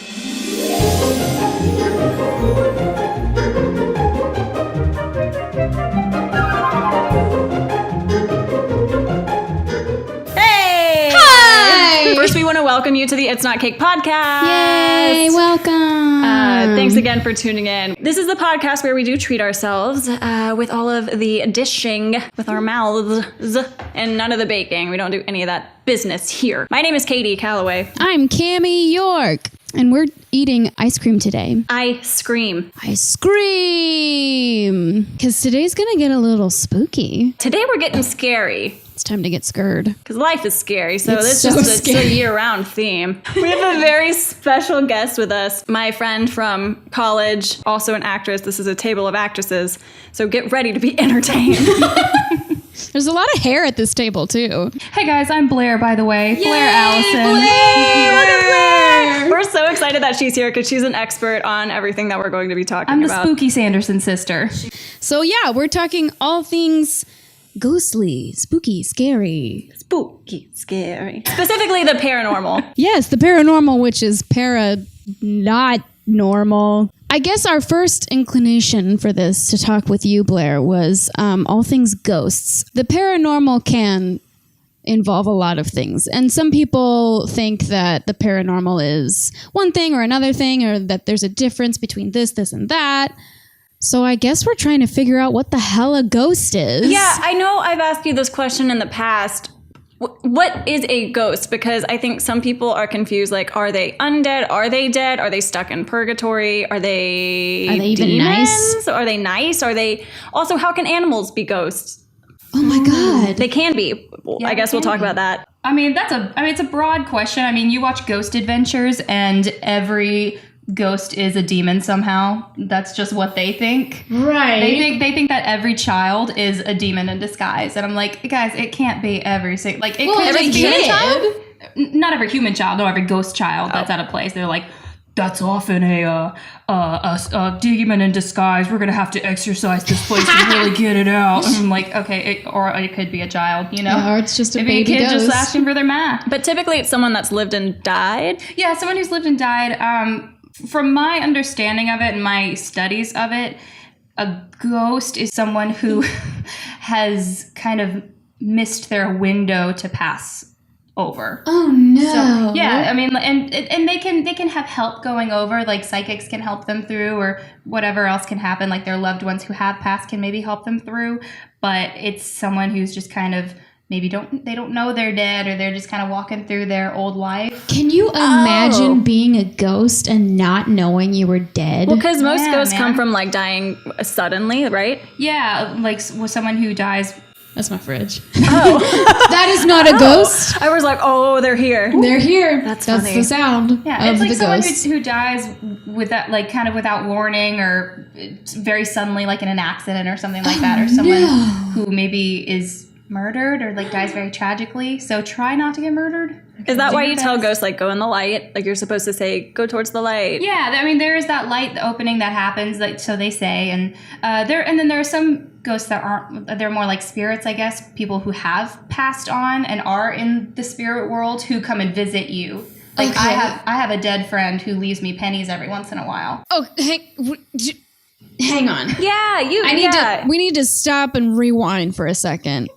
First, we want to welcome you to the It's Not Cake podcast. Yay, welcome. Thanks again for tuning in. This is the podcast where we do treat ourselves with all of the dishing with our mouths and none of the baking. We don't do any of that business here. My name is Katie Calloway. I'm Cammie York, and we're eating ice cream today. Ice cream. Ice cream. Because today's going to get a little spooky. Today we're getting scary. It's time to get scared. Because life is scary, so It's it's a year-round theme. We have a very special guest with us, my friend from college, also an actress. This is a table of actresses, so get ready to be entertained. There's a lot of hair at this table, too. Hey guys, I'm Blair, by the way. Yay, Blair Allison. Blair! We're so excited that she's here because she's an expert on everything that we're going to be talking I'm the about. spooky Sanderson sister. So yeah, we're talking all things ghostly, spooky, scary. Spooky, scary. Specifically the paranormal. Yes, the paranormal, which is not normal. I guess our first inclination for this to talk with you, Blair, was all things ghosts. The paranormal can involve a lot of things. And some people think that the paranormal is one thing or another thing, or that there's a difference between this, and that. So I guess we're trying to figure out what the hell a ghost is. Yeah, I know I've asked you this question in the past. What is a ghost? Because I think some people are confused. Like, are they undead? Are they dead? Are they stuck in purgatory? Are they even demons? nice? Are they nice? Are they... Also, how can animals be ghosts? Oh my God. They can be. Yeah, I guess we'll talk about that. It's a broad question. I mean, you watch Ghost Adventures and every ghost is a demon somehow. That's just what they think. Right. They think that every child is a demon in disguise. And I'm like, guys, it can't be every single... Like, it could every just be kid. child. Not every human child. No, every ghost child that's out of place. They're like, that's often a demon in disguise. We're going to have to exorcise this place and really get it out. And I'm like, okay, or it could be a child, you know? Yeah, or it's just a Maybe baby a kid ghost. just asking for their math. But typically it's someone that's lived and died. Yeah, someone who's lived and died. From my understanding of it and my studies of it, a ghost is someone who has kind of missed their window to pass over. Oh no. So, yeah, I mean, and they can have help going over, like psychics can help them through, or whatever else can happen, like their loved ones who have passed can maybe help them through, but it's someone who's just kind of maybe they don't know they're dead, or they're just kind of walking through their old life. Can you imagine being a ghost and not knowing you were dead? Well, because most Yeah, ghosts come man. from like dying suddenly, right? Yeah, like with someone who dies. That's my fridge. Oh. That is not a ghost. I was like, oh, they're here. They're here. That's That's funny. the sound Yeah, of it's like the someone ghost. who dies with that, like kind of without warning, or very suddenly, like in an accident or something like that, or someone who maybe is murdered or like dies very tragically. So try not to get murdered. Is that Do why your you tell best. ghosts, like, go in the light? Like, you're supposed to say, go towards the light. Yeah, I mean, there is that light opening that happens, like so they say, and then there are some ghosts that aren't. They're more like spirits, I guess. People who have passed on and are in the spirit world who come and visit you. Like Okay. I have a dead friend who leaves me pennies every once in a while. Oh, hang on. Yeah, We need to stop and rewind for a second.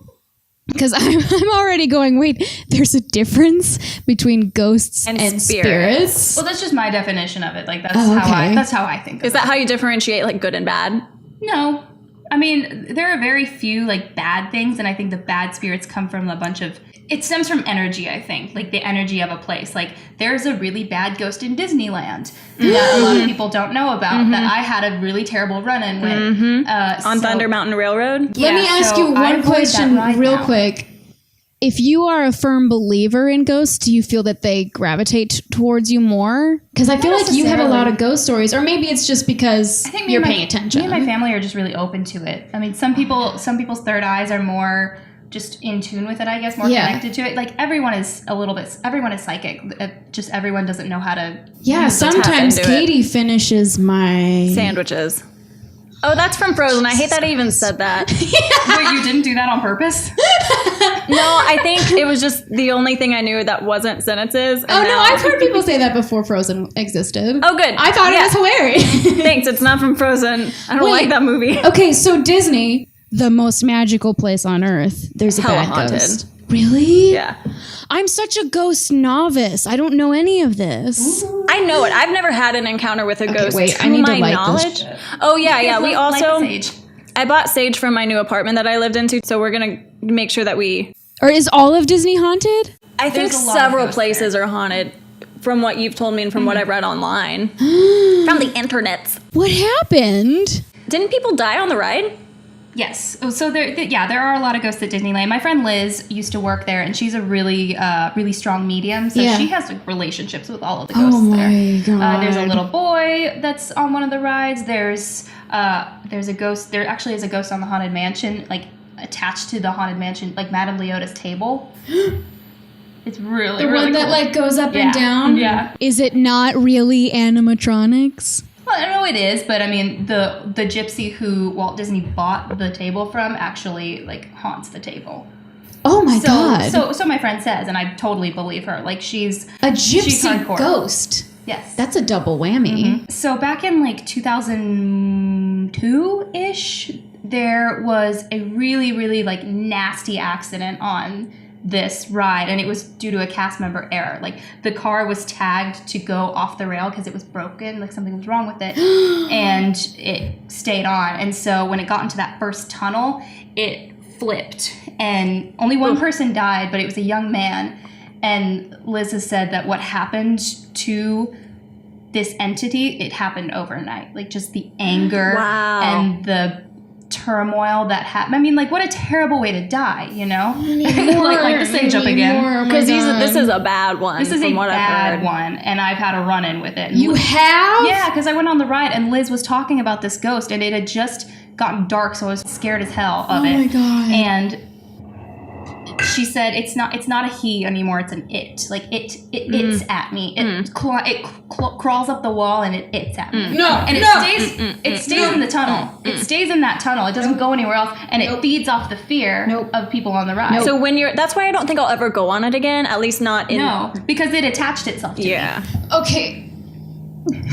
Because I'm already going, wait, there's a difference between ghosts and spirits? Well, that's just my definition of it. Like that's Oh, how okay. that's how I think of Is that how you differentiate, like, good and bad? No. I mean, there are very few like bad things, and I think the bad spirits come from a bunch of it stems from energy, I think, like the energy of a place. Like there's a really bad ghost in Disneyland that a lot of people don't know about that I had a really terrible run-in with. On Thunder Mountain Railroad? Let me ask you one question real quick. If you are a firm believer in ghosts, do you feel that they gravitate towards you more? Because I feel like you have a lot of ghost stories, or maybe it's just because you're paying attention. Me and my family are just really open to it. I mean, some people's third eyes are more just in tune with it, I guess, more connected to it. Like everyone is psychic. Just everyone doesn't know how to. Yeah, sometimes Katie finishes my sandwiches. Oh, that's from Frozen. I hate that I even said that. Wait, you didn't do that on purpose? I think it was just the only thing I knew that wasn't sentences. Oh, no, I've heard people say that before Frozen existed. Oh, good. I thought it was hilarious. Thanks. It's not from Frozen. I don't Wait. like that movie. Okay, so Disney, the most magical place on earth. There's a Hella bad haunted. ghost. Really? Yeah. I'm such a ghost novice. I don't know any of this. I know it. I've never had an encounter with a ghost. wait, to I need to my light knowledge. this. Oh, yeah. We Light the also... sage. I bought sage from my new apartment that I lived into, so we're going to make sure that we... Or is all of Disney haunted? I think There's a lot of several ghosts places are haunted from what you've told me and from what I've read online. From the internets. What happened? Didn't people die on the ride? Yes. So there are a lot of ghosts at Disneyland. My friend Liz used to work there, and she's a really strong medium. So Yeah. she has like, relationships with all of the ghosts Oh my there. God. There's a little boy that's on one of the rides. There's a ghost. There actually is a ghost on the Haunted Mansion, like attached to the Haunted Mansion, like Madame Leota's table. It's really The really one that cool. like goes up Yeah. and down? Yeah. Is it not really animatronics? Well, I know it is, but I mean, the gypsy who Walt Disney bought the table from actually like haunts the table. Oh my God. So my friend says, and I totally believe her. Like she's A she's gypsy hardcore. ghost. Yes. That's a double whammy. So back in like 2002-ish, there was a really, really like nasty accident on this ride, and it was due to a cast member error. Like the car was tagged to go off the rail because it was broken, like something was wrong with it, and it stayed on. And so when it got into that first tunnel, it flipped, and only one person died, but it was a young man. And Liz has said that what happened to this entity, it happened overnight. Like just the anger Wow. and the turmoil that happened. I mean, like what a terrible way to die, you know? like the sage up again. Because this is a bad one. This is from a what I've bad heard. one, and I've had a run-in with it. You have? Yeah, because I went on the ride, and Liz was talking about this ghost, and it had just gotten dark, so I was scared as hell of it. Oh my God. And she said it's not a he anymore, it's an it. Like it's at me. It crawls up the wall and it it's at me. And it stays in the tunnel. It stays in that tunnel. It doesn't go anywhere else, and it feeds off the fear of people on the ride. So that's why I don't think I'll ever go on it again. At least not in. No, because it attached itself to me. Yeah.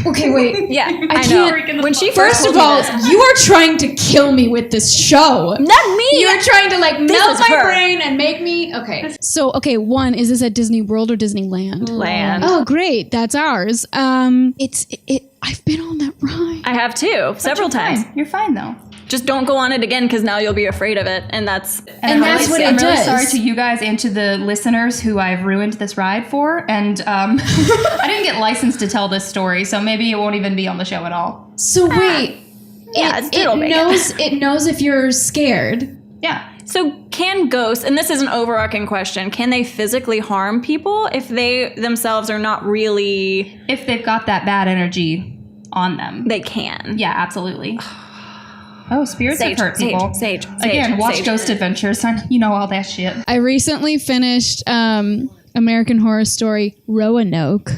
Okay, wait. Yeah. I can't- know. When she First of told me all, this- you are trying to kill me with this show. not me. You're trying to like melt is my her. brain and make me okay. So one, is this at Disney World or Disneyland? Land. Oh, great, that's ours. I've been on that ride. I have too, several times. You're fine though. Just don't go on it again because now you'll be afraid of it, and that's. And that's what it I'm really does. sorry to you guys and to the listeners who I've ruined this ride for. And I didn't get licensed to tell this story, so maybe it won't even be on the show at all. So wait, Yeah, it'll make it knows if you're scared. Yeah. So can ghosts, and this is an overarching question, can they physically harm people if they themselves are not really? If they've got that bad energy on them. They can. Yeah, absolutely. Oh, spirits have hurt people. Sage. Again, watch Ghost Adventures. You know all that shit. I recently finished American Horror Story Roanoke,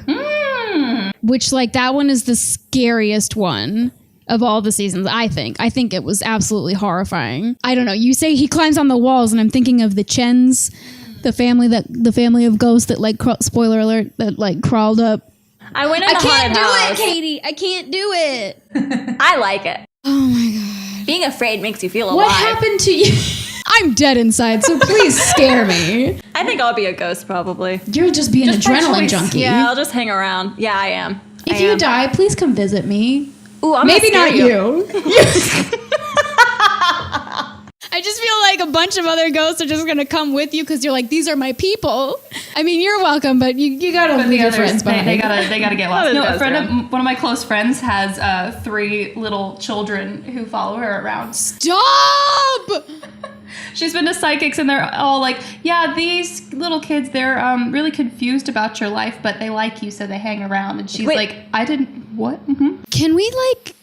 which like that one is the scariest one of all the seasons. I think it was absolutely horrifying. I don't know. You say he climbs on the walls, and I'm thinking of the Chens, the family of ghosts that like spoiler alert that like crawled up. I went in the haunted house. Katie. I can't do it. I like it. Oh my God. Being afraid makes you feel alive. What happened to you? I'm dead inside, so please scare me. I think I'll be a ghost probably. You'll just be an Just by adrenaline choice. junkie. Yeah, I'll just hang around. Yeah, I am. If you die, please come visit me. Ooh, I'm Maybe gonna not scare you. I just feel like a bunch of other ghosts are just gonna come with you because you're like, these are my people. I mean, you're welcome, but you gotta leave your friends behind. They gotta get lost. Others No, goes one of my close friends has 3 little children who follow her around. Stop! She's been to psychics, and they're all like, "Yeah, these little kids, they're really confused about your life, but they like you, so they hang around." And she's Wait. like, "I didn't what?" Mm-hmm. Can we like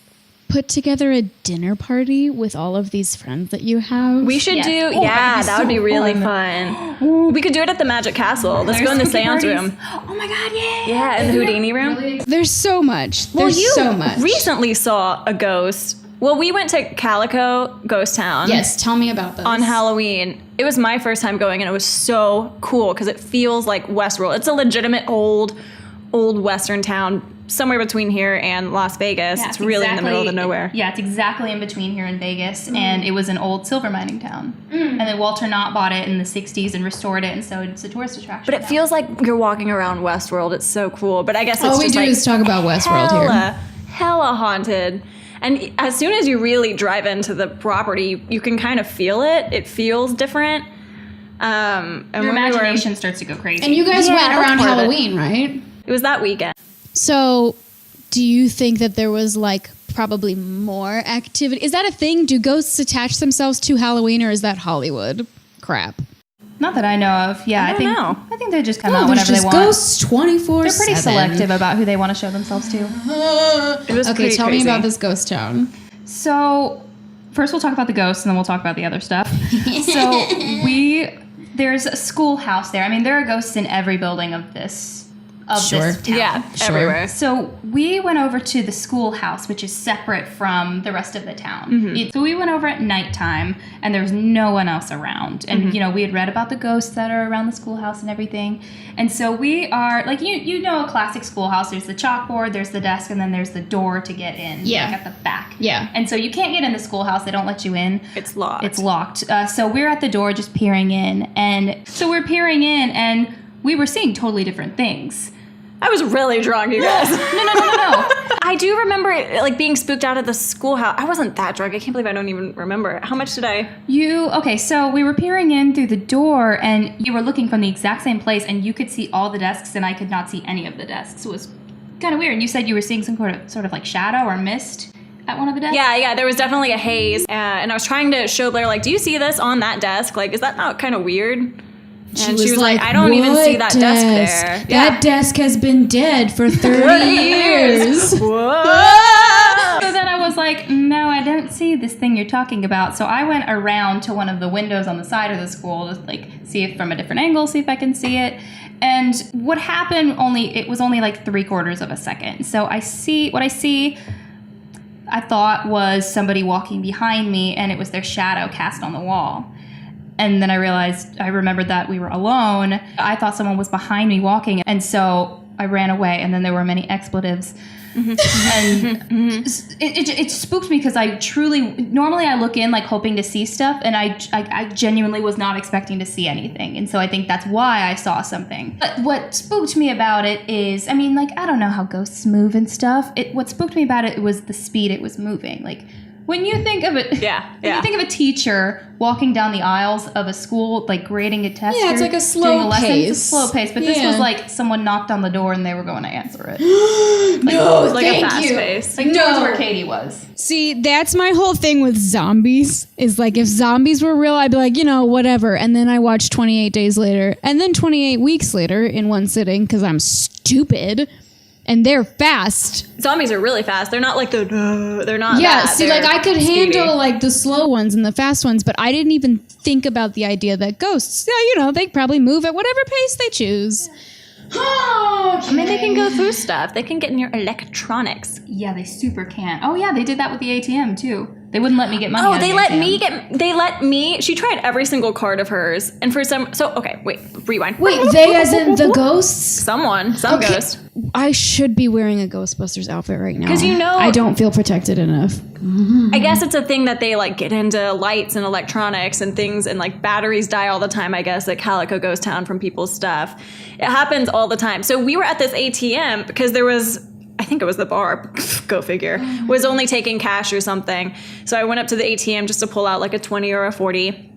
put together a dinner party with all of these friends that you have? We should Yes. do, Oh, yeah, that'd be that would so be really fun. fun. We could do it at the Magic Castle. Let's go in the There's seance spooky room. parties. Oh my god, yeah! Yeah, in the Houdini room. There's so much. Well, There's you so much. recently saw a ghost Well, we went to Calico Ghost Town. Yes, tell me about this. On Halloween. It was my first time going, and it was so cool because it feels like Westworld. It's a legitimate old Western town, somewhere between here and Las Vegas. It's really in the middle of the nowhere. Yeah, it's exactly in between here and Vegas, and it was an old silver mining town. And then Walter Knott bought it in the 60s and restored it, and so it's a tourist attraction. But it feels like you're walking around Westworld. It's so cool. But I guess it's all we just do like is talk about Westworld here. hella haunted. And as soon as you really drive into the property, you can kind of feel it. It feels different. And your imagination starts to go crazy. And you guys Yeah, went that's around part of it. Halloween, right? It was that weekend. So, do you think that there was like probably more activity? Is that a thing? Do ghosts attach themselves to Halloween, or is that Hollywood crap? Not that I know of. Yeah, I don't know. I think they just come out whenever they want. Ghosts 24/7. They're pretty selective about who they want to show themselves to. It was Okay, pretty tell crazy. me about this ghost town. So, first we'll talk about the ghosts, and then we'll talk about the other stuff. So, there's a schoolhouse there. I mean, there are ghosts in every building of this Sure. town. Yeah, Sure. everywhere. So we went over to the schoolhouse, which is separate from the rest of the town. Mm-hmm. So we went over at nighttime, and there was no one else around. And, Mm-hmm. you know, we had read about the ghosts that are around the schoolhouse and everything. And so we are, like, you know a classic schoolhouse. There's the chalkboard, there's the desk, and then there's the door to get in. Yeah. Like, at the back. Yeah. And so you can't get in the schoolhouse. They don't let you in. It's locked. It's locked. So we're at the door just peering in. And so we're peering in, and we were seeing totally different things. I was really drunk, you guys. No. I do remember like being spooked out at the schoolhouse. I wasn't that drunk. I can't believe I don't even remember. How much did I? Okay, so we were peering in through the door, and you were looking from the exact same place, and you could see all the desks, and I could not see any of the desks. It was kind of weird. And you said you were seeing some sort of like shadow or mist at one of the desks? Yeah, there was definitely a haze. And I was trying to show Blair, like, do you see this on that desk? Like, is that not kind of weird? And she was like, I don't even see that desk there. That desk has been dead for 30 years. Whoa! So then I was like, no, I don't see this thing you're talking about. So I went around to one of the windows on the side of the school to like see it from a different angle, see if I can see it. And what happened it was only like 3/4 of a second. So what I see, I thought was somebody walking behind me, and it was their shadow cast on the wall. And then I remembered that we were alone. I thought someone was behind me walking. And so I ran away, and then there were many expletives. And it spooked me because normally I look in like hoping to see stuff, and I genuinely was not expecting to see anything. And so I think that's why I saw something. But what spooked me about it is, I mean, like, I don't know how ghosts move and stuff. What spooked me about it was the speed it was moving. Like, when you think of it, when you think of a teacher walking down the aisles of a school, like grading a test, Yeah, it's like a slow pace. It's a slow pace, but this was like someone knocked on the door and they were going to answer it. No, Like thank a fast you. pace. Like towards where Katie was. See, that's my whole thing with zombies. Is like if zombies were real, I'd be like, whatever. And then I watch 28 Days Later, and then 28 Weeks Later in one sitting because I'm stupid. And they're fast. Zombies are really fast. They're not like they're not. Yeah, that. see, They're like I could speedy. handle like the slow ones and the fast ones, but I didn't even think about the idea that ghosts, they probably move at whatever pace they choose. I mean, they can go through stuff. They can get in your electronics. Yeah, they super can. Oh yeah, they did that with the ATM too. They wouldn't let me get money. Oh, out of they the let ATM. They let me. She tried every single card of hers, and for some. So okay, wait, rewind. Wait, they as in the ghosts? Some ghost. I should be wearing a Ghostbusters outfit right now. 'Cause I don't feel protected enough. I guess it's a thing that they like get into lights and electronics and things, and like batteries die all the time. I guess at Calico Ghost Town from people's stuff. It happens all the time. So we were at this ATM because there was. I think it was the bar, go figure, was only taking cash or something. So I went up to the ATM just to pull out like a 20 or a 40.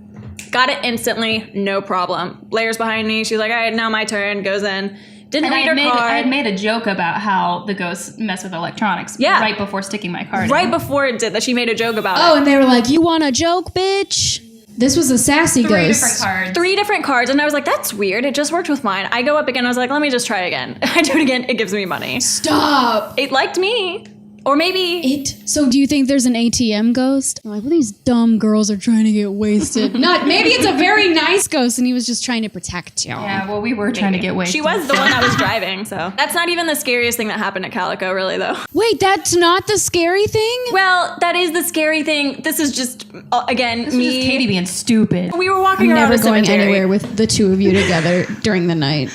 Got it instantly, no problem. Blair's behind me. She's like, all right, now my turn. Goes in. Didn't read her card. I had made a joke about how the ghosts mess with electronics right before sticking my card in. Right before it did that, she made a joke about Oh, it. and they were like, you want a joke, bitch? This was a sassy Three ghost. different cards. 3 different cards, and I was like, that's weird. It just worked with mine. I go up again. I was like, let me just try again. I do it again. It gives me money. Stop. It liked me. Or maybe... So do you think there's an ATM ghost? I'm like, well, these dumb girls are trying to get wasted. Maybe it's a very nice ghost and he was just trying to protect y'all. Yeah, well, we were trying to get wasted. She was the one that was driving, so. That's not even the scariest thing that happened at Calico, really, though. Wait, that's not the scary thing? Well, that is the scary thing. This is just, again, This was just Katie being stupid. We were walking I'm around never a going cemetery. anywhere with the two of you together during the night.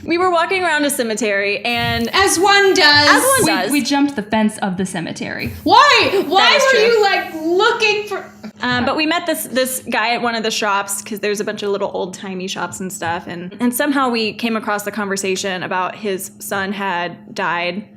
We were walking around a cemetery, and... As one does. As one does. We jumped the fence of the cemetery. Why? Why is were true. you like looking for... But we met this guy at one of the shops, because there's a bunch of little old-timey shops and stuff, and somehow we came across the conversation about his son had died.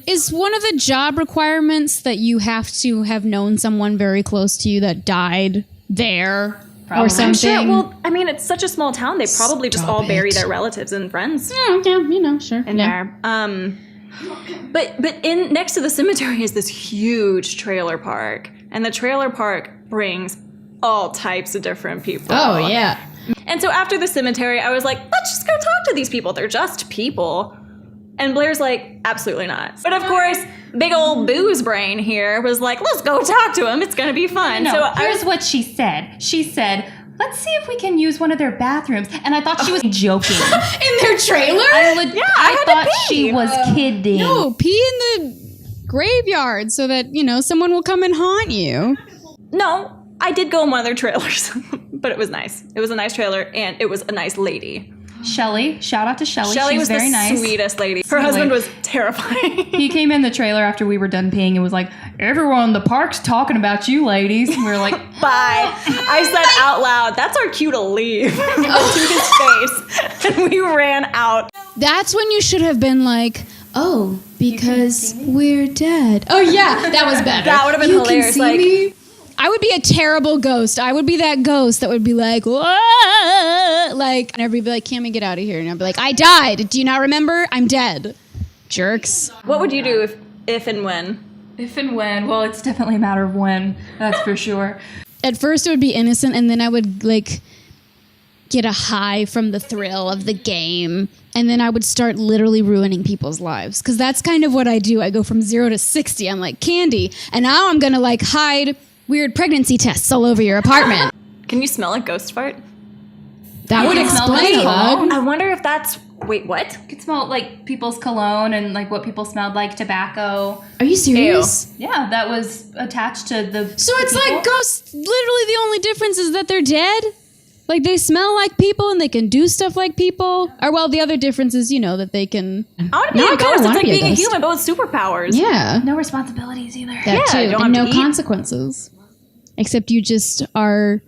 Is one of the job requirements that you have to have known someone very close to you that died there? Probably. Or something? I'm sure, well, I mean, it's such a small town, they probably just all bury their relatives and friends Oh, yeah, sure. in there. But in next to the cemetery is this huge trailer park, and the trailer park brings all types of different people. Oh, yeah. And so after the cemetery, I was like, let's just go talk to these people. They're just people. And Blair's like, absolutely not. But of course, big old booze brain here was like, let's go talk to him. It's going to be fun. No, so here's what she said. She said, let's see if we can use one of their bathrooms. And I thought she was joking. In their trailer? I thought she was kidding. No, pee in the graveyard so that, someone will come and haunt you. No, I did go in one of their trailers, but it was nice. It was a nice trailer, and it was a nice lady. Shelly, shout out to Shelly. Shelly She's was very the nice. sweetest lady. Her husband was terrifying. He came in the trailer after we were done peeing and was like, everyone in the park's talking about you ladies. And we were like, Bye. I said out loud, that's our cue to leave. To his face. And we ran out. That's when you should have been like, oh, because we're dead. Oh, yeah, that was better. That would have been You hilarious. Can see Like, me? I would be a terrible ghost. I would be that ghost that would be like, whoa, like, and everybody be like, can we get out of here? And I'd be like, I died. Do you not remember? I'm dead. Jerks. what would you do if and when? if and when. Well, it's definitely a matter of when. That's for sure. At first it would be innocent, and then I would like get a high from the thrill of the game, and then I would start literally ruining people's lives, because that's kind of what I do. I go from 0 to 60. I'm like candy, and now I'm gonna like hide weird pregnancy tests all over your apartment. Can you smell a ghost fart? That would can smell explain the a lot. cologne. I wonder if that's... Wait, what? You could smell like people's cologne and like what people smelled like, tobacco. Are you serious? Yeah, that was attached to the. So it's people. like ghosts. Literally, the only difference is that they're dead. Like they smell like people and they can do stuff like people. Or well, the other difference is that they can. I want to be No, I a kinda ghost. It's wanna like be a being a ghost. human, but with superpowers. Yeah, No responsibilities either. that Yeah, too, you don't and have no to eat. consequences. Except you just are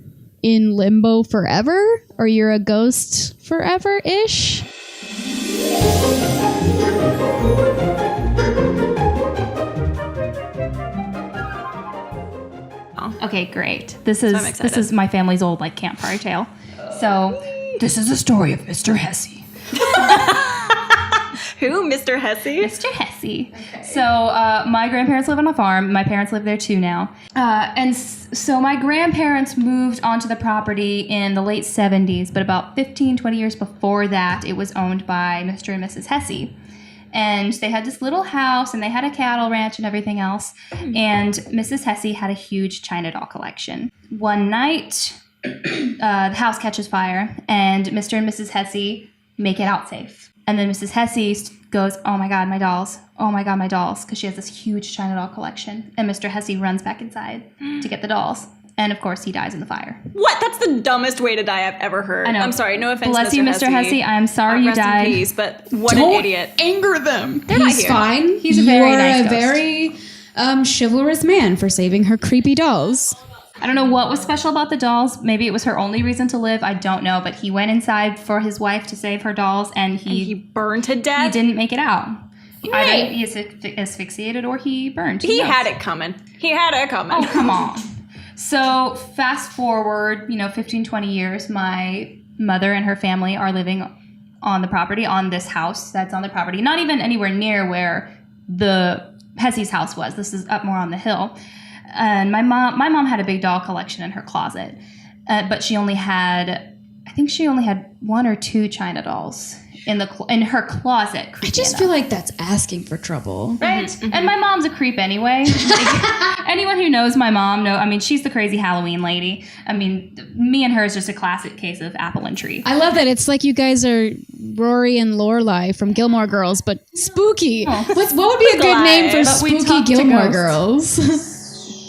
in limbo forever, or you're a ghost forever-ish. Okay, great. This I'm is excited. my family's old like campfire tale. So this is a story of Mr. Hesse. Who? Mr. Hesse? Mr. Hesse. So my grandparents live on a farm. My parents live there too now. So my grandparents moved onto the property in the late 70s, but about 15, 20 years before that, it was owned by Mr. and Mrs. Hesse. And they had this little house, and they had a cattle ranch and everything else. And Mrs. Hesse had a huge China doll collection. One night, the house catches fire, and Mr. and Mrs. Hesse make it out safe. And then Mrs. Hesse goes, oh my God, my dolls. Oh my God, my dolls. Because she has this huge China doll collection. And Mr. Hesse runs back inside to get the dolls. And of course, he dies in the fire. What? That's the dumbest way to die I've ever heard. I know. I'm sorry. No offense, Bless Mr. you, Mr. Hesse. I'm sorry you Rest in died. peace, but what an idiot. Anger them. They're not He's here. fine. He's a very You're nice a ghost. very chivalrous man for saving her creepy dolls. I don't know what was special about the dolls. Maybe it was her only reason to live. I don't know. But he went inside for his wife to save her dolls, and He burned to he death. didn't make it out. Right. Either he asphyxiated or he burned. Who He knows? had it coming. He had it coming. Oh, come on. So fast forward, 15, 20 years, my mother and her family are living on the property, on this house that's on the property. Not even anywhere near where the Hesse's house was. This is up more on the hill. And my mom had a big doll collection in her closet. But she only had I think she only had 1 or 2 China dolls in her closet. I just feel like that's asking for trouble. Right? And my mom's a creep anyway. Anyone who knows my mom she's the crazy Halloween lady. I mean, me and her is just a classic case of apple and tree. I love that. It's like you guys are Rory and Lorelai from Gilmore Girls, but spooky. Oh. What would be a good name for But we spooky talk to Gilmore ghosts. Girls?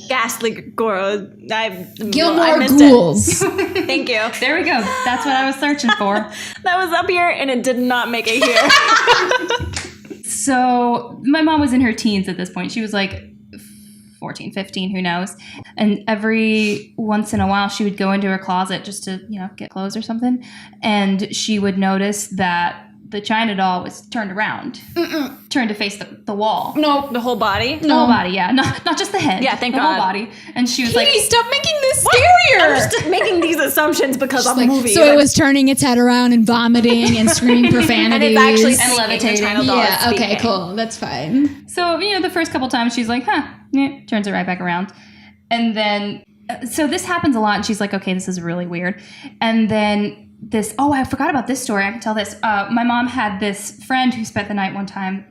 Ghastly girl. Gilmore I missed Ghouls. it. Thank you. There we go. That's what I was searching for. That was up here and it did not make it here. So my mom was in her teens at this point. She was like 14, 15, who knows. And every once in a while she would go into her closet just to, get clothes or something. And she would notice that the China doll was turned around, turned to face the wall. No, the whole body? The whole body, yeah. Not just the head. Yeah, thank the God. whole body. And she was Katie, like, stop making this scarier. I'm just making these assumptions because of the Like, movie. so it was turning its head around and vomiting and screaming profanities. and it's actually And levitating. The China doll is yeah, okay, speaking. cool. That's fine. so, the first couple times she's like, turns it right back around. And then, so this happens a lot. And she's like, okay, this is really weird. And then I forgot about this story. I can tell this. My mom had this friend who spent the night one time,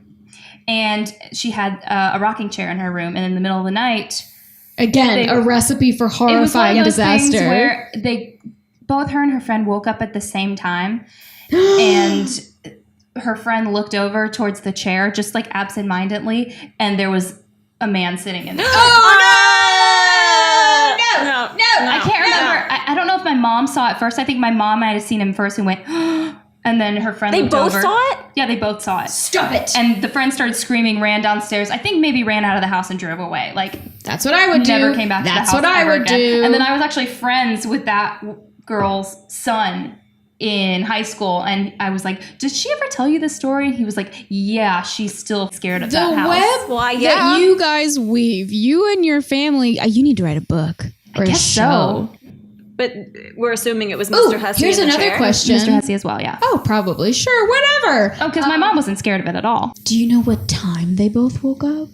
and she had a rocking chair in her room. And in the middle of the night, Again, a recipe for it was one horrifying of those things disaster. where both her and her friend woke up at the same time, and her friend looked over towards the chair, just like absentmindedly, and there was a man sitting in the chair. No. I can't remember. I don't know if my mom saw it first. I think my mom might have seen him first and went, and then her friend They looked both over. saw it? Yeah, they both saw it. Stop it. And the friend started screaming, ran downstairs. I think maybe ran out of the house and drove away. Like, That's what I would do. never came back to the That's house what I ever would again. do. And then I was actually friends with that girl's son in high school. And I was like, did she ever tell you this story? He was like, yeah, she's still scared of The that house. web Why, that yeah. you guys weave, you and your family, you need to write a book or a guess show. so. But we're assuming it was Ooh, Mr. Hussey here's in the another chair. question. Mr. Hussey as well, yeah. Oh, probably. Sure, whatever. Oh, because my mom wasn't scared of it at all. Do you know what time they both woke up?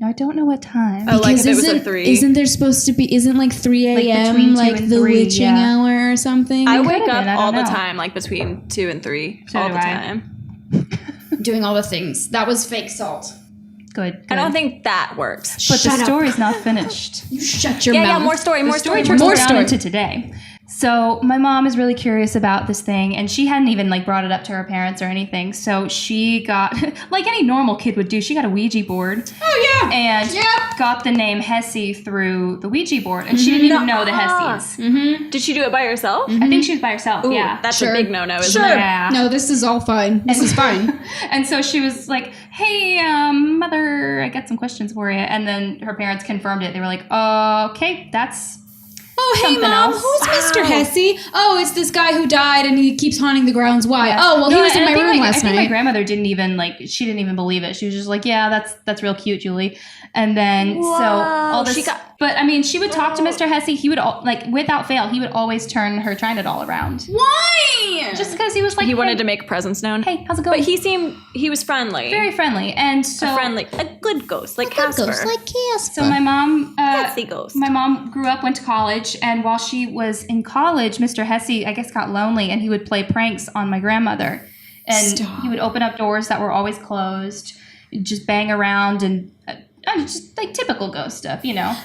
No, I don't know what time. Oh, like if Because it was at 3. Isn't there supposed to be, isn't like 3 a.m. between 2 like and the 3, witching yeah. hour or something? I could've wake been, up I all don't the know. time, like between 2 and 3. So all do the I. time. Doing all the things. That was fake salt. Good. I don't think that works. But Shut the up. story's not finished. You shut your Yeah, mouth. yeah, more story, The more story story. trickles More down story. into today. So my mom is really curious about this thing, and she hadn't even like brought it up to her parents or anything. So she got, like any normal kid would do, she got a Ouija board. Oh, yeah. And Yep. got the name Hessie through the Ouija board, and she didn't even know the Hessies. Did she do it by herself? I think she was by herself. Ooh, Yeah, that's Sure. a big no-no, isn't Sure. it? Yeah. No, this is all fine. This is fine. And so she was like, hey, mother, I got some questions for you. And then her parents confirmed it. They were like, okay, that's Oh, hey, Something Mom. else. Who's Mr. Wow. Hessie? Oh, it's this guy who died and he keeps haunting the grounds. Why? Yeah. Oh, well, he No, was in and my I think room I last think my night. grandmother didn't even she didn't even believe it. She was just like, yeah, that's real cute, Julie. And then so all this, She got- but I mean, she would talk to Mr. Hessie. He would without fail, he would always turn her China doll around. Why? Just because he was like, He hey, wanted to make presence known. hey, how's it going? But he was friendly. very friendly, and so a good ghost, like Casper. Casper. So my mom, Hessie ghost. my mom grew up, went to college, and while she was in college, Mr. Hessie, I guess, got lonely, and he would play pranks on my grandmother, and Stop. he would open up doors that were always closed, just bang around, and just like typical ghost stuff, Yeah,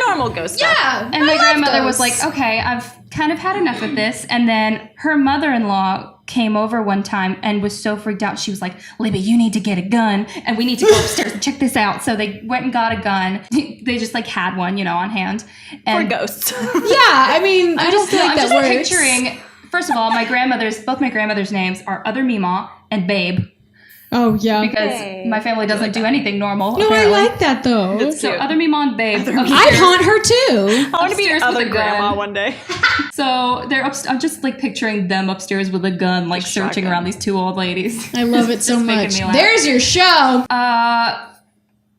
normal ghost stuff. Yeah. And my grandmother was like, okay, I've kind of had enough of this. And then her mother-in-law came over one time and was so freaked out. She was like, Libby, you need to get a gun and we need to go upstairs and check this out. So they went and got a gun. They just like had one, on hand. For And ghosts. Yeah, I mean, I don't feel like I'm that just works. picturing, first of all, both my grandmother's names are Other Meemaw and Babe, Oh, yeah. because Hey. my family doesn't do anything normal. No, apparently. I like that, though. It's So cute. Other Meemaw and Babe. I'd haunt her, too. I want to be upstairs your with other a gun. grandma one day. So they're I'm just like picturing them upstairs with a gun, like searching Shotgun. around these two old ladies. I love it so Just making much. me laugh. There's your show.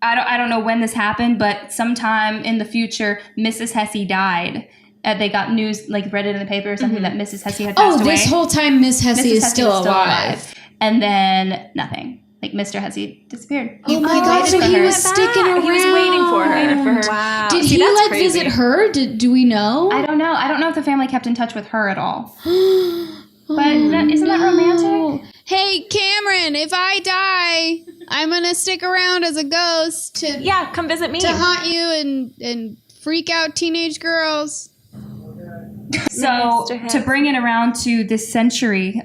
I don't know when this happened, but sometime in the future, Mrs. Hessie died. They got news, like read it in the paper or something, that Mrs. Hessie had passed Oh, away. this whole time Miss Hessie Mrs. is Hessie still was alive. And then nothing. like Mr. Hesse disappeared. Oh my God! So he was sticking around. He was waiting for her. Wow. Did he like visit her? Do we know? I don't know. I don't know if the family kept in touch with her at all. But isn't that romantic? Hey, Cameron, if I die, I'm gonna stick around as a ghost to come visit me to haunt you and freak out teenage girls. So to bring it around to this century,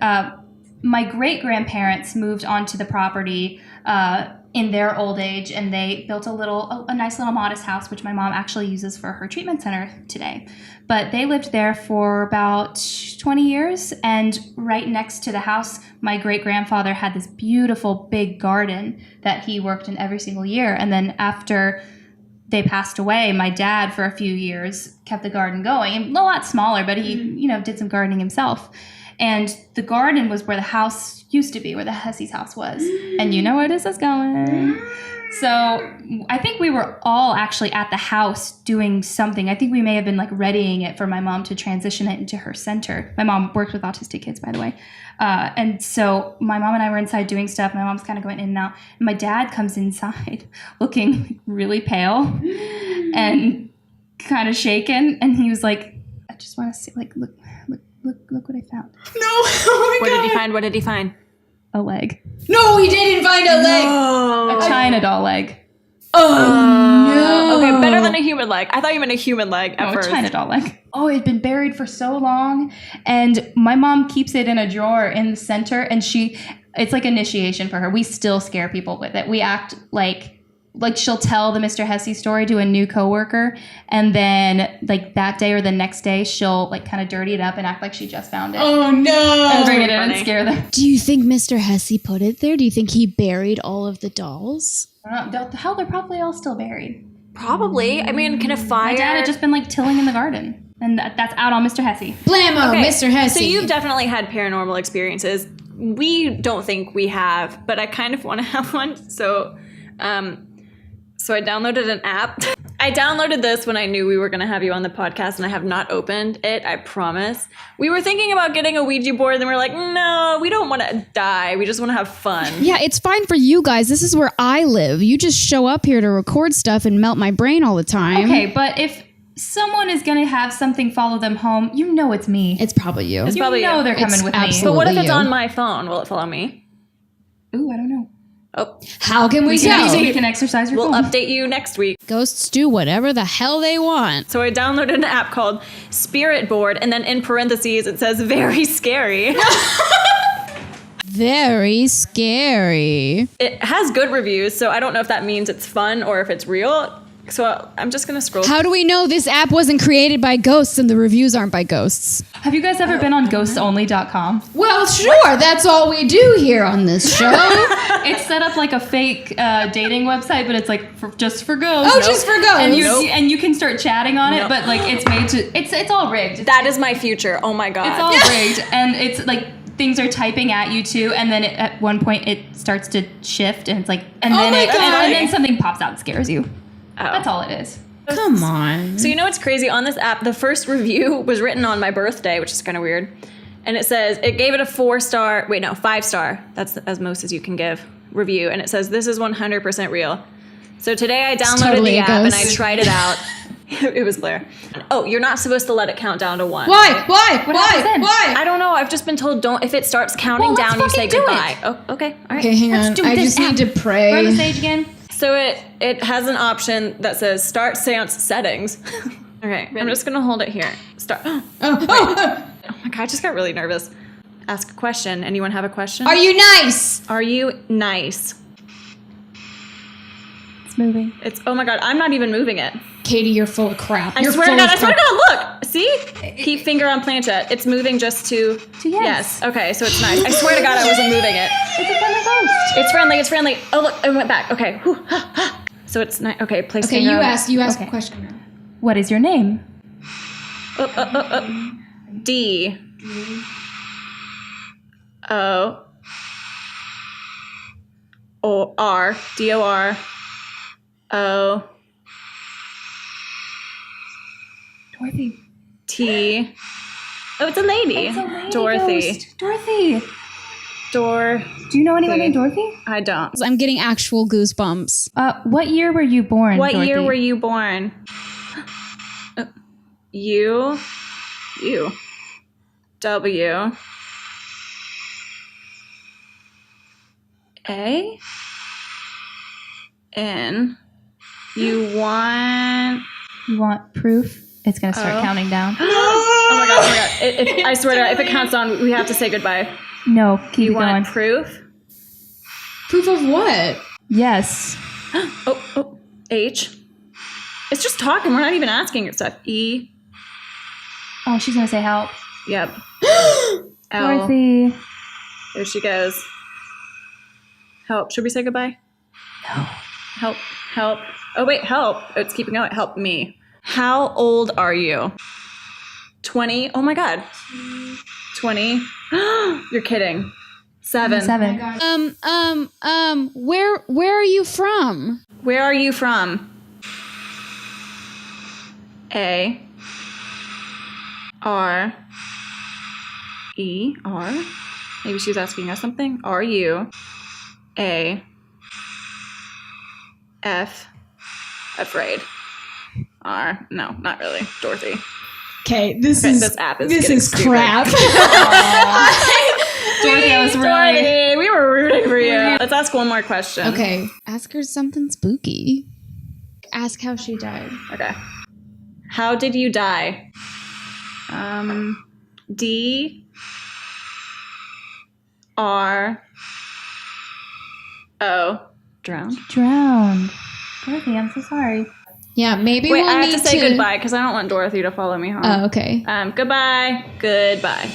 my great-grandparents moved onto the property in their old age, and they built a nice little modest house, which my mom actually uses for her treatment center today. But they lived there for about 20 years, and right next to the house, my great-grandfather had this beautiful big garden that he worked in every single year. And then after they passed away, my dad, for a few years, kept the garden going. A lot smaller, but he, did some gardening himself. And the garden was where the house used to be, where the Hesse's house was. And you know where this is going. So I think we were all actually at the house doing something. I think we may have been like readying it for my mom to transition it into her center. My mom worked with autistic kids, by the way. And so my mom and I were inside doing stuff. My mom's kind of going in and out. And my dad comes inside looking really pale and kind of shaken. And he was like, I just want to see, like, look what I found. No. Oh my God. What did he find? A leg. No, he didn't find a leg. A China doll leg. Oh, no. Okay, better than a human leg. I thought you meant a human leg at first. A China doll leg. Oh, it had been buried for so long. And my mom keeps it in a drawer in the center, and it's like initiation for her. We still scare people with it. We act like she'll tell the Mr. Hesse story to a new coworker, and then like that day or the next day, she'll like kind of dirty it up and act like she just found it. Oh no! And bring it in and scare them. Do you think Mr. Hesse put it there? Do you think he buried all of the dolls? I don't know. Hell, they're probably all still buried. Probably. I mean, can a fire... My dad had just been like tilling in the garden, and that's out on Mr. Hesse. Blammo, Okay, Mr. Hesse. So you've definitely had paranormal experiences. We don't think we have, but I kind of want to have one. So I downloaded an app. I downloaded this when I knew we were going to have you on the podcast, and I have not opened it, I promise. We were thinking about getting a Ouija board, and we were like, no, we don't want to die. We just want to have fun. Yeah, it's fine for you guys. This is where I live. You just show up here to record stuff and melt my brain all the time. Okay, but if someone is going to have something follow them home, you know it's me. It's probably you. It's probably you know you. They're coming with me. But what if it's you. on my phone? Will it follow me? Ooh, I don't know. Oh, how can we tell? So you can exercise your we'll phone. update you next week. Ghosts do whatever the hell they want. So I downloaded an app called Spirit Board, and then in parentheses it says very scary. Very scary. It has good reviews, so I don't know if that means it's fun or if it's real. So I'm just going to scroll. How do we know this app wasn't created by ghosts and the reviews aren't by ghosts? Have you guys ever been on ghostsonly.com? Well, sure. That's all we do here on this show. It's set up like a fake dating website, but it's like just for ghosts. Oh, just for ghosts. And you can start chatting on it, but like it's made to it's all rigged. That is my future. Oh my God. It's all rigged, and it's like things are typing at you too, and then at one point it starts to shift, and it's like, and then something pops out and scares you. Oh. That's all it is. Come on. So you know what's crazy? On this app, the first review was written on my birthday, which is kind of weird. And it says, it gave it a 4-star, 5-star. That's as most as you can give review. And it says, this is 100% real. So today I downloaded totally the a app and ghost. I tried it out. It was Blair. Oh, you're not supposed to let it count down to 1. Why? Right? Why? I don't know. I've just been told don't. If it starts counting down, you say goodbye. Oh, okay. All right. Okay, hang on. I just need to pray. We're on the stage again. So it has an option that says start seance settings. Okay, I'm just gonna hold it here. Start. Oh my God, I just got really nervous. Ask a question. Anyone have a question? Are you nice? Are you nice? It's moving. It's, oh my God, I'm not even moving it. Katie, you're full of crap. I swear to God, look. See? Keep finger on planchette. It's moving just to yes. Okay, so it's nice. I swear to God, I wasn't moving it. It's a friendly ghost. It's friendly. Oh look, it went back. Okay. So it's nice. Okay, place Okay, finger you on ask a question. What is your name? D. O. O. R. D-O-R. O. Dorothy. T. Oh, it's a lady. It's a lady Dorothy. ghost. Dorothy. Dorothy. Do you know anyone named Dorothy? I don't. I'm getting actual goosebumps. What year were you born, What Dorothy? year were you born? U. W. A. N. You want proof? It's going to start counting down. Oh my god. I swear to God, if it counts down, we have to say goodbye. No, keep You it going. want proof? Proof of what? Yes. Oh. H. It's just talking. We're not even asking it stuff. E. Oh, she's going to say help. Yep. L. Dorothy. There she goes. Help. Should we say goodbye? No. Help. Oh, wait, help. It's keeping going. Help me. How old are you? 20. Oh my God. 20. You're kidding. 7. 7. Where are you from? Where are you from? A. R. E. R. Maybe she's asking us something. Are you? A. F. Afraid. R. No, not really. Dorothy. Okay, This app is this getting is stupid. crap. Dorothy, I was really... Dorothy, we were rooting for you. Let's ask one more question. Okay, ask her something spooky. Ask how she died. Okay. How did you die? D. R. O. Drowned. Drowned. Dorothy, I'm so sorry. Yeah, maybe Wait, we'll I have need to say goodbye because I don't want Dorothy to follow me home. Oh, okay. Goodbye. Goodbye.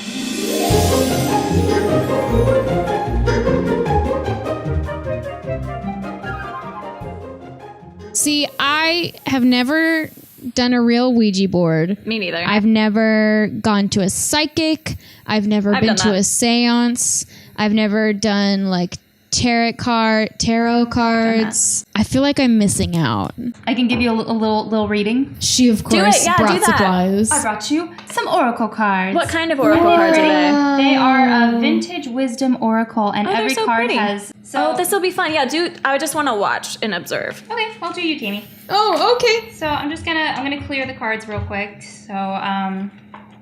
See, I have never done a real Ouija board. Me neither. I've never gone to a psychic. I've never been done to that. a seance. I've never done like tarot cards. I feel like I'm missing out. I can give you a little reading. She, of course, yeah, brought do that. supplies. I brought you some oracle cards. What kind of oracle cards are they? They are a vintage wisdom oracle, and Oh, they're every so card pretty. has... Oh, this will be fun. Yeah, I just want to watch and observe. Okay, I'll do you, Tammy. Oh, okay. So I'm gonna clear the cards real quick. So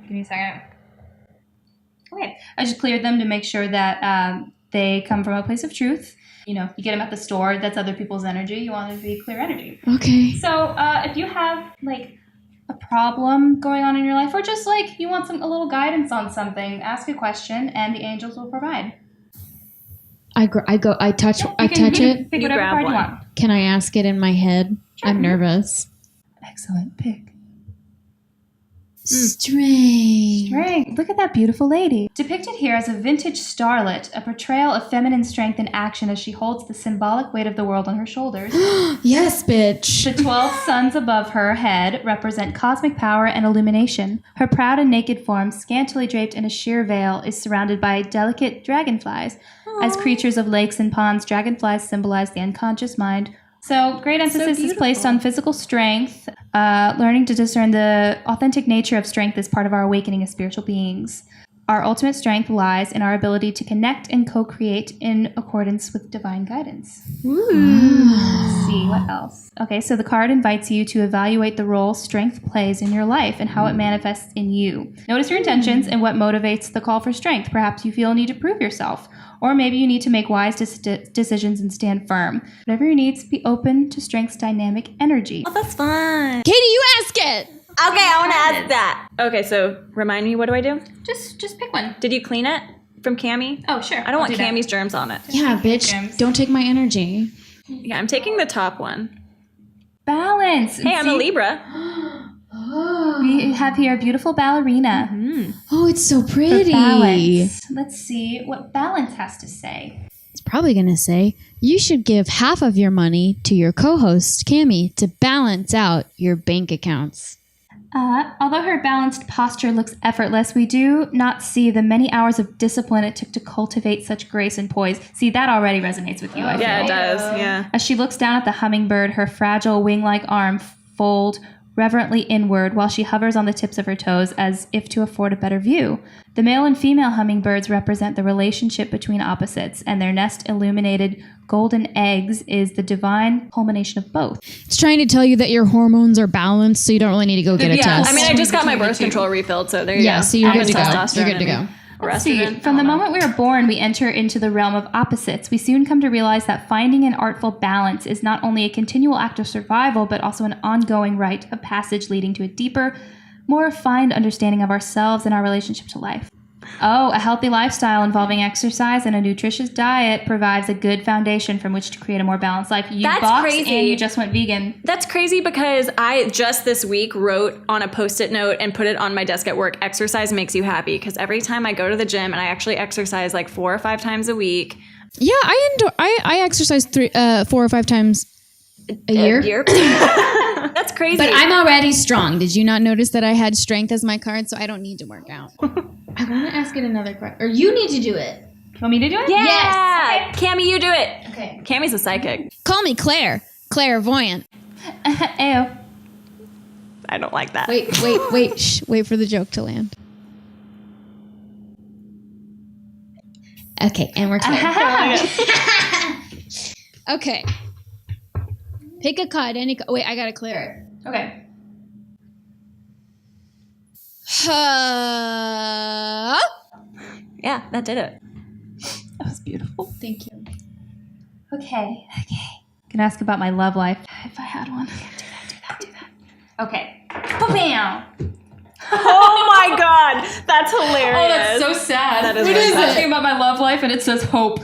give me a second. Okay, I just cleared them to make sure that they come from a place of truth. You know, you get them at the store. That's other people's energy. You want it to be clear energy. Okay. So if you have like a problem going on in your life, or just like you want a little guidance on something, ask a question, and the angels will provide. I touch You it. Pick You whatever grab card one. you want. Can I ask it in my head? Sure. I'm nervous. Excellent pick. Strange. Right, look at that beautiful lady. Depicted here as a vintage starlet, a portrayal of feminine strength and action as she holds the symbolic weight of the world on her shoulders. Yes, bitch. The 12 suns above her head represent cosmic power and illumination. Her proud and naked form, scantily draped in a sheer veil, is surrounded by delicate dragonflies. As creatures of lakes and ponds, dragonflies symbolize the unconscious mind. So great emphasis is placed on physical strength, learning to discern the authentic nature of strength as part of our awakening as spiritual beings. Our ultimate strength lies in our ability to connect and co-create in accordance with divine guidance. Let's see, what else? Okay, so the card invites you to evaluate the role strength plays in your life and how it manifests in you. Notice your intentions and what motivates the call for strength. Perhaps you feel a need to prove yourself, or maybe you need to make wise decisions and stand firm. Whatever your needs, be open to strength's dynamic energy. Oh, that's fun. Katie, you ask it. Okay, I want to ask that. Okay, so remind me, what do I do? Just pick one. Did you clean it from Cami? Oh, sure. I don't want Cami's germs on it. Yeah, bitch. Gems. Don't take my energy. Yeah, I'm taking the top one. Balance. Hey, I'm a Libra. We have here a beautiful ballerina. Oh, it's so For pretty. balance. Let's see what balance has to say. It's probably going to say, you should give half of your money to your co-host, Cami, to balance out your bank accounts. Although her balanced posture looks effortless, we do not see the many hours of discipline it took to cultivate such grace and poise. See, that already resonates with you, I feel. Yeah, it does. Yeah. As she looks down at the hummingbird, her fragile wing-like arm fold reverently inward while she hovers on the tips of her toes as if to afford a better view. The male and female hummingbirds represent the relationship between opposites, and their nest illuminated golden eggs is the divine culmination of both. It's trying to tell you that your hormones are balanced, so you don't really need to go get a test. I mean, I just got my birth control refilled, so there you go. Yeah, so you're good to go. Testosterone You're good to and go. Let's see. From the moment we are born, we enter into the realm of opposites. We soon come to realize that finding an artful balance is not only a continual act of survival, but also an ongoing rite of passage leading to a deeper, more refined understanding of ourselves and our relationship to life. Oh, a healthy lifestyle involving exercise and a nutritious diet provides a good foundation from which to create a more balanced life. You That's boxed crazy. and you just went vegan. That's crazy because I just this week wrote on a Post-it note and put it on my desk at work, exercise makes you happy. Because every time I go to the gym, and I actually exercise like 4 or 5 times a week. Yeah, I exercise 4 or 5 times a year. That's crazy. But I'm already strong. Did you not notice that I had strength as my card, so I don't need to work out? I want to ask it another question. Or you need to do it. You want me to do it? Yeah. Yes. Cammy, you do it. Okay. Cammy's a psychic. Call me Claire. Clairvoyant. Ayo. I don't like that. Wait. Shh. Wait for the joke to land. Okay, and we're Claire. Okay. Pick a card. Wait, I gotta clear it. Okay. Yeah, that did it. That was beautiful. Thank you. Okay. Gonna ask about my love life. If I had one. Do that. Okay. Bam! Oh my god, that's hilarious. Oh, that's so sad. That is What really is sad. asking about my love life and it says hope.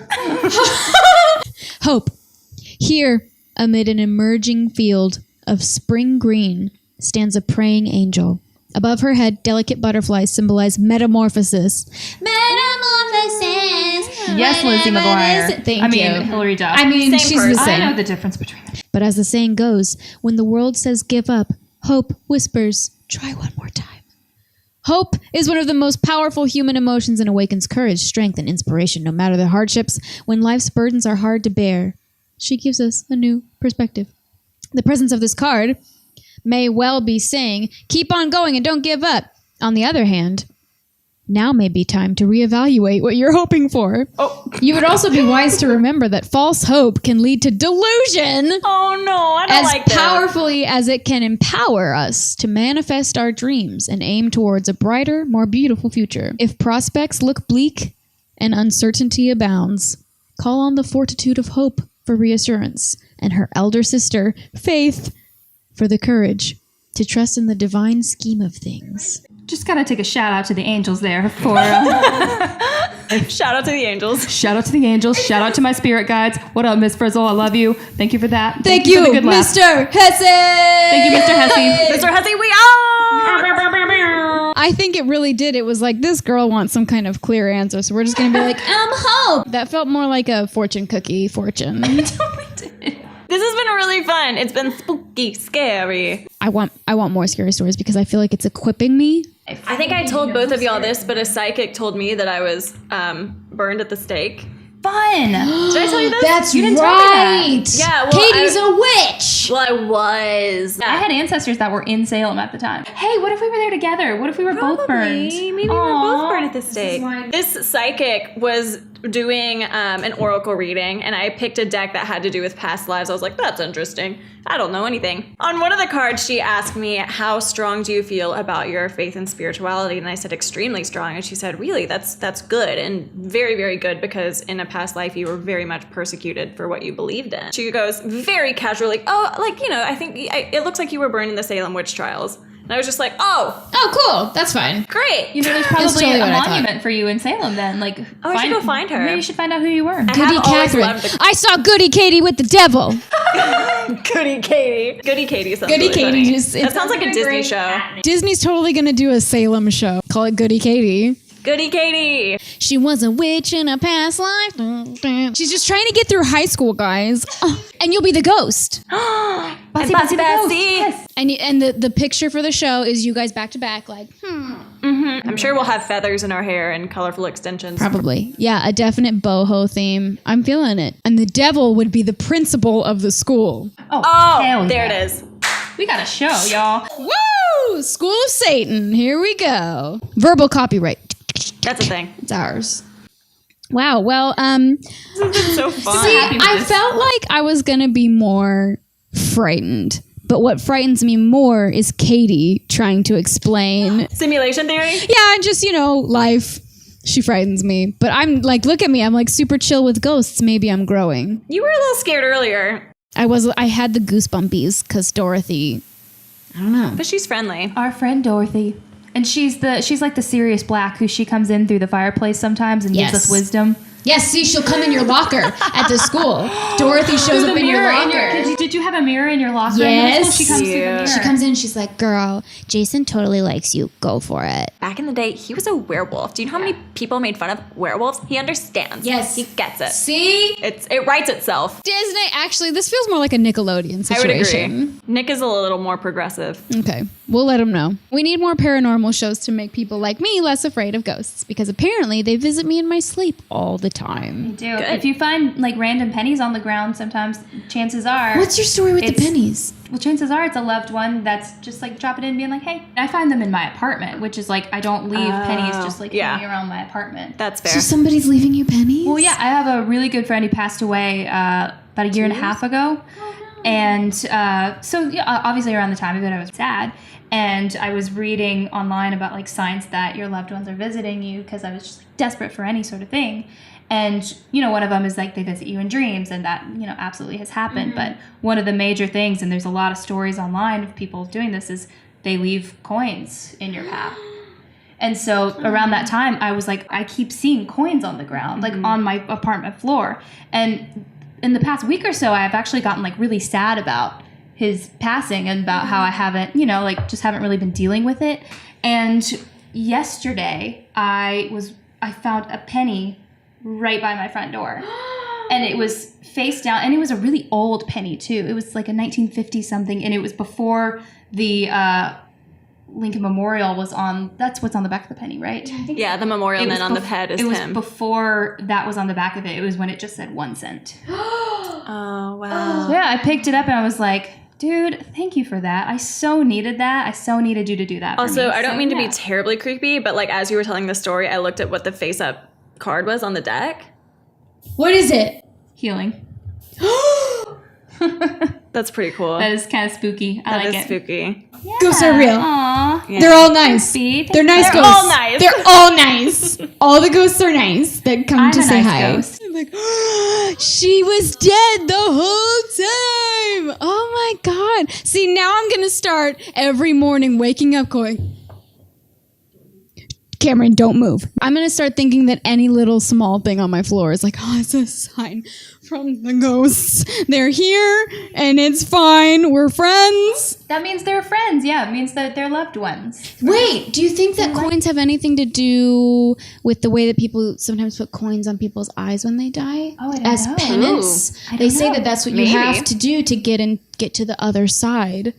Hope. Here, amid an emerging field of spring green, stands a praying angel. Above her head, delicate butterflies symbolize metamorphosis. Metamorphosis. Yes, Lizzie McGuire. Thank I mean, you. Hillary Duff. I mean, Same she's person. the I same. know the difference between them. But as the saying goes, when the world says give up, hope whispers, try one more time. Hope is one of the most powerful human emotions and awakens courage, strength, and inspiration no matter the hardships. When life's burdens are hard to bear, she gives us a new perspective. The presence of this card may well be saying, keep on going and don't give up. On the other hand, now may be time to reevaluate what you're hoping for. Oh. You would also be wise to remember that false hope can lead to delusion Oh no, I don't as like that. powerfully as it can empower us to manifest our dreams and aim towards a brighter, more beautiful future. If prospects look bleak and uncertainty abounds, call on the fortitude of hope for reassurance and her elder sister, Faith, for the courage to trust in the divine scheme of things. Just gotta take a shout out to the angels there for... Shout out to the angels. Shout out to the angels. Shout out to my spirit guides. What up, Miss Frizzle? I love you. Thank you for that. Thank for you, the good laugh. Mr. Hesse! Thank you, Mr. Hesse. Mr. Hussey, we are! I think it really did. It was like, this girl wants some kind of clear answer, so we're just going to be like, hope. That felt more like a fortune cookie fortune. This has been really fun. It's been spooky, scary. I want more scary stories because I feel like it's equipping me. I think I told both of y'all this, but a psychic told me that I was burned at the stake. Fun. Did I tell you this? That's You didn't tell me that. Yeah, well, Katie's a witch. Well, I was. I had ancestors that were in Salem at the time. Hey, what if we were there together? What if we were both burned? Maybe we were both burned at the stake. This psychic was doing an oracle reading, and I picked a deck that had to do with past lives. I was like, that's interesting. I don't know anything. On one of the cards, she asked me, how strong do you feel about your faith and spirituality? And I said, extremely strong. And she said, really, that's good, and very, very good, because in a past life, you were very much persecuted for what you believed in. She goes very casually, I think it looks like you were burned in the Salem witch trials. And I was just like, Oh, cool. That's fine. great. There's probably totally a what I thought. monument for you in Salem then. Like, I should go find her. Maybe you should find out who you were. I Goody have always Catherine. loved the I saw Goody Katie with the devil. Goody Katie. Goody Katie sounds Goody really Katie funny. just- That sounds like a Disney show. Disney's totally going to do a Salem show. Call it Goody Katie. Goody Katie. She was a witch in a past life. She's just trying to get through high school, guys. And you'll be the ghost. Bossy, bossy, bossy. Yes. And the picture for the show is you guys back to back, like, I'm sure we'll have feathers in our hair and colorful extensions. Probably. Yeah, a definite boho theme. I'm feeling it. And the devil would be the principal of the school. Oh, hell there yeah. it is. We got a show, y'all. Woo! School of Satan. Here we go. Verbal copyright. That's a thing. It's ours. Wow. Well, This has been so fun. see, happy with I this. felt like I was going to be more frightened. But what frightens me more is Katie trying to explain. Simulation theory? Yeah, just, life. She frightens me. But I'm like, look at me. I'm like super chill with ghosts. Maybe I'm growing. You were a little scared earlier, I had the goosebumpies because Dorothy, I don't know. but she's friendly. Our friend Dorothy. And she's like the Sirius Black who she comes in through the fireplace sometimes and Yes. gives us wisdom. Yes, see, she'll come in your locker at the school. Dorothy shows up in your locker. Did you have a mirror in your locker? Yes. She comes through the Yeah. mirror. She comes in, she's like, girl, Jason totally likes you. Go for it. Back in the day, he was a werewolf. Do you know how many people made fun of werewolves? He understands. Yes. He gets it. See? It writes itself. Disney, actually, this feels more like a Nickelodeon I would situation. agree. Nick is a little more progressive. Okay, we'll let him know. We need more paranormal shows to make people like me less afraid of ghosts because apparently they visit me in my sleep all the time. Do. Good. If you find like random pennies on the ground, sometimes chances are. What's your story with the It's- pennies? Well, chances are it's a loved one that's just like dropping in and being like, hey. I find them in my apartment, which is like I don't leave pennies just like yeah. hanging around my apartment. That's fair. So somebody's leaving you pennies? Well, yeah, I have a really good friend who passed away about a year and a half ago. And so yeah, obviously around the time of it, I was sad. And I was reading online about like signs that your loved ones are visiting you because I was just like, desperate for any sort of thing. And, one of them is like they visit you in dreams, and that, absolutely has happened. But one of the major things, and there's a lot of stories online of people doing this, is they leave coins in your path. And so around that time, I was like, I keep seeing coins on the ground, like on my apartment floor. And in the past week or so, I've actually gotten like really sad about his passing and about how I haven't, just haven't really been dealing with it. And yesterday, I found a penny right by my front door. And it was face down, and it was a really old penny too. It was like a 1950 something, and it was before the Lincoln Memorial was on. That's what's on the back of the penny, right? Yeah, the memorial, and then on the head is It was him. before that was on the back of it. It was when it just said 1 cent. Oh, wow. So yeah, I picked it up and I was like, dude, thank you for that. I so needed that. I so needed you to do that for Also, me. I don't mean to yeah. be terribly creepy, but like as you were telling the story, I looked at what the face-up card was on the deck. What is it? Healing. That's pretty cool. That is kind of spooky. I That like is it. spooky. Yeah. Ghosts are real. Aww. Yeah. They're all nice. Sweet. They're nice They're ghosts. all nice. They're all nice. All the ghosts are nice that come I'm to a say nice hi. ghost. I'm like, she was dead the whole time. Oh my God. See, now I'm going to start every morning waking up going, Cameron, don't move. I'm going to start thinking that any little small thing on my floor is like, oh, it's a sign from the ghosts. They're here and it's fine. We're friends. That means they're friends. Yeah, it means that they're loved ones. Wait, do you think that coins have anything to do with the way that people sometimes put coins on people's eyes when they die? Oh, I don't As know. penance. I They don't say know. that that's what Maybe. you have to do to get to the other side.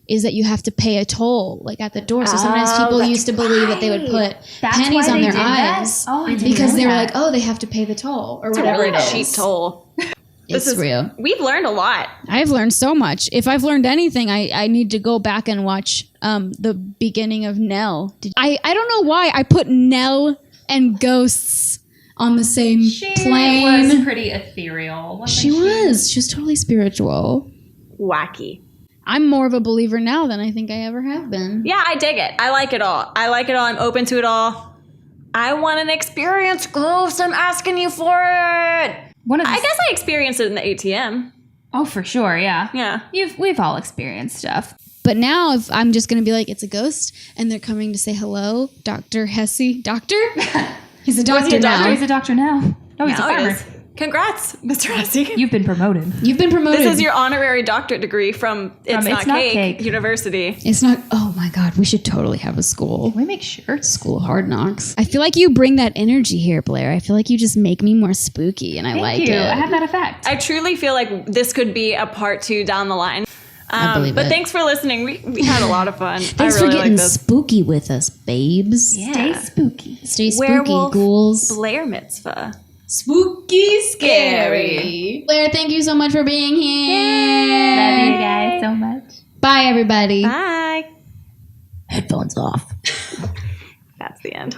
Is that you have to pay a toll, like at the door. So sometimes people that's used to believe that they would put That's pennies why on they their did that? eyes Oh, I didn't because know they were that. like, oh, they have to pay the toll or It's a whatever really it is. cheap toll. It's is real. We've learned a lot. I've learned so much. If I've learned anything, I need to go back and watch the beginning of Nell. I don't know why I put Nell and ghosts on the same plane. was pretty ethereal. wasn't She was. She was totally spiritual. Wacky. I'm more of a believer now than I think I ever have been. Yeah, I dig it. I like it all. I'm open to it all. I want an experience, ghost. I'm asking you for it. I guess I experienced it in the ATM. Oh, for sure. Yeah. Yeah. We've all experienced stuff. But now if I'm just going to be like, it's a ghost, and they're coming to say hello, Dr. Hesse. Doctor? He's a doctor now. He's a doctor now. Oh, he's a Now it farmer. is. Congrats, Mr. Hesse. You've been promoted. You've been promoted. This is your honorary doctorate degree from It's Not Cake University. It's not. Oh my God, we should totally have a school. Can we make shirts? School of Hard Knocks. I feel like you bring that energy here, Blair. I feel like you just make me more spooky, and I like Thank you. it. I have that effect. I truly feel like this could be a part 2 down the line. I believe but it. thanks for listening. We had a lot of fun. Thanks I for really getting like this. spooky with us, babes. Yeah. Stay spooky. Stay spooky, Werewolf ghouls. Blair Mitzvah. Spooky, scary. Blair, thank you so much for being here. Love you guys so much. Bye, everybody. Bye. Headphones off. That's the end.